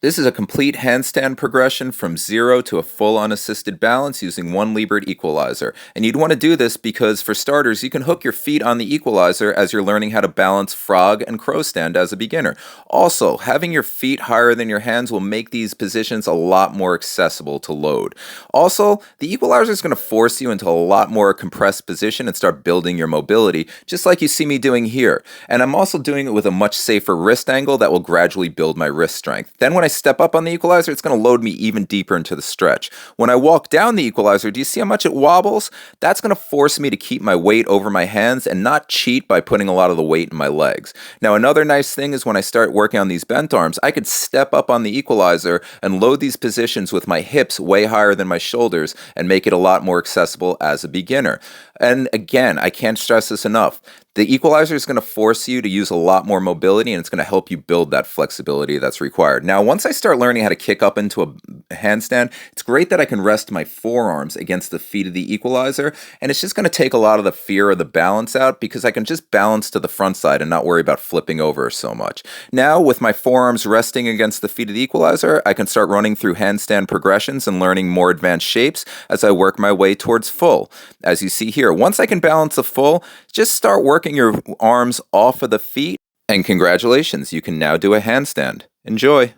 This is a complete handstand progression from zero to a full unassisted balance using one Lebert equalizer. And you'd want to do this because, for starters, you can hook your feet on the equalizer as you're learning how to balance frog and crow stand as a beginner. Also, having your feet higher than your hands will make these positions a lot more accessible to load. Also, the equalizer is going to force you into a lot more compressed position and start building your mobility, just like you see me doing here. And I'm also doing it with a much safer wrist angle that will gradually build my wrist strength. Then when I step up on the equalizer, it's going to load me even deeper into the stretch. When I walk down the equalizer, do you see how much it wobbles? That's going to force me to keep my weight over my hands and not cheat by putting a lot of the weight in my legs. Now, another nice thing is when I start working on these bent arms, I could step up on the equalizer and load these positions with my hips way higher than my shoulders and make it a lot more accessible as a beginner. And again, I can't stress this enough. The equalizer is going to force you to use a lot more mobility, and it's going to help you build that flexibility that's required. Now, once I start learning how to kick up into a handstand, it's great that I can rest my forearms against the feet of the equalizer, and it's just going to take a lot of the fear of the balance out because I can just balance to the front side and not worry about flipping over so much. Now, with my forearms resting against the feet of the equalizer, I can start running through handstand progressions and learning more advanced shapes as I work my way towards full. As you see here, once I can balance the full, just start working your arms off of the feet, and congratulations, you can now do a handstand. Enjoy!